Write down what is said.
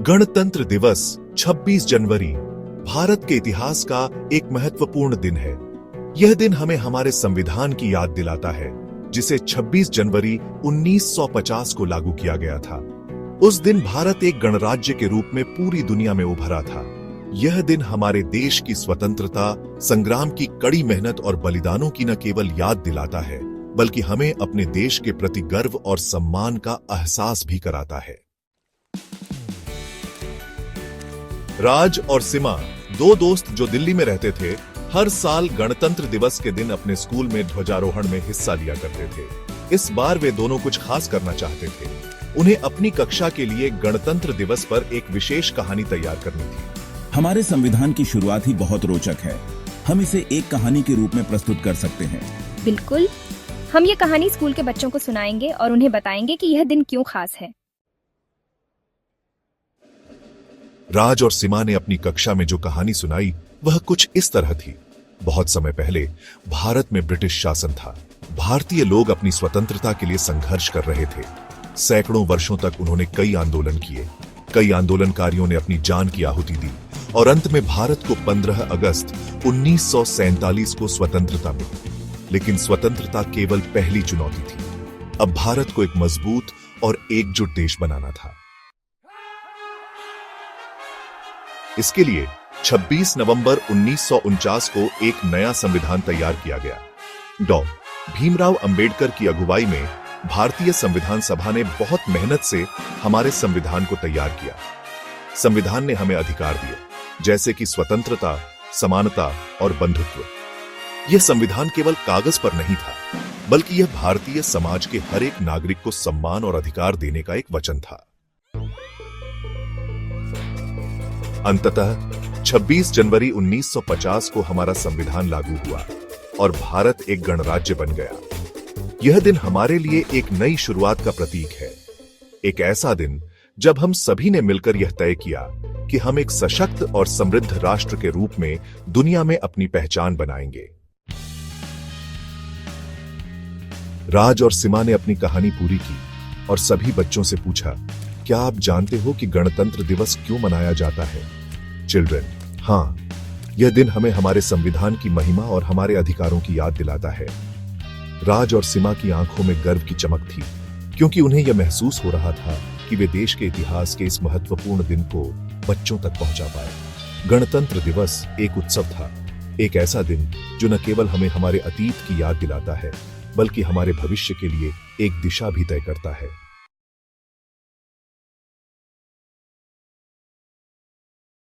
गणतंत्र दिवस 26 जनवरी भारत के इतिहास का एक महत्वपूर्ण दिन है। यह दिन हमें हमारे संविधान की याद दिलाता है, जिसे 26 जनवरी 1950 को लागू किया गया था। उस दिन भारत एक गणराज्य के रूप में पूरी दुनिया में उभरा था। यह दिन हमारे देश की स्वतंत्रता संग्राम की कड़ी मेहनत और बलिदानों की न केवल याद दिलाता है, बल्कि हमें अपने देश के प्रति गर्व और सम्मान का एहसास भी कराता है। राज और सीमा, दो दोस्त जो दिल्ली में रहते थे, हर साल गणतंत्र दिवस के दिन अपने स्कूल में ध्वजारोहण में हिस्सा लिया करते थे। इस बार वे दोनों कुछ खास करना चाहते थे। उन्हें अपनी कक्षा के लिए गणतंत्र दिवस पर एक विशेष कहानी तैयार करनी थी। हमारे संविधान की शुरुआत ही बहुत रोचक है। हम इसे एक कहानी के रूप में प्रस्तुत कर सकते हैं। बिल्कुल, हम ये कहानी स्कूल के बच्चों को सुनाएंगे और उन्हें बताएंगे कि यह दिन क्यों खास है। राज और सीमा ने अपनी कक्षा में जो कहानी सुनाई वह कुछ इस तरह थी। बहुत समय पहले भारत में ब्रिटिश शासन था। भारतीय लोग अपनी स्वतंत्रता के लिए संघर्ष कर रहे थे। सैकड़ों वर्षों तक उन्होंने कई आंदोलन किए। कई आंदोलनकारियों ने अपनी जान की आहुति दी और अंत में भारत को 15 अगस्त 1947 को स्वतंत्रता मिली। लेकिन स्वतंत्रता केवल पहली चुनौती थी। अब भारत को एक मजबूत और एकजुट देश बनाना था। इसके लिए 26 नवंबर 1949 को एक नया संविधान तैयार किया गया। डॉ. भीमराव अंबेडकर की अगुवाई में भारतीय संविधान सभा ने बहुत मेहनत से हमारे संविधान को तैयार किया। संविधान ने हमें अधिकार दिए, जैसे कि स्वतंत्रता, समानता और बंधुत्व। यह संविधान केवल कागज पर नहीं था, बल्कि यह भारतीय समाज के हर एक नागरिक को सम्मान और अधिकार देने का एक वचन था। अंततः 26 जनवरी 1950 को हमारा संविधान लागू हुआ और भारत एक गणराज्य बन गया। यह दिन हमारे लिए एक नई शुरुआत का प्रतीक है। एक ऐसा दिन जब हम सभी ने मिलकर यह तय किया कि हम एक सशक्त और समृद्ध राष्ट्र के रूप में दुनिया में अपनी पहचान बनाएंगे। राज और सीमा ने अपनी कहानी पूरी की और सभी बच्चों से पूछा, क्या आप जानते हो कि गणतंत्र दिवस क्यों मनाया जाता है? चिल्ड्रन, हाँ, यह दिन हमें हमारे संविधान की महिमा और हमारे अधिकारों की याद दिलाता है। राज और सीमा की आंखों में गर्व की चमक थी, क्योंकि उन्हें यह महसूस हो रहा था कि वे देश के इतिहास के इस महत्वपूर्ण दिन को बच्चों तक पहुंचा पाए। गणतंत्र दिवस एक उत्सव था, एक ऐसा दिन जो न केवल हमें हमारे अतीत की याद दिलाता है, बल्कि हमारे भविष्य के लिए एक दिशा भी तय करता है।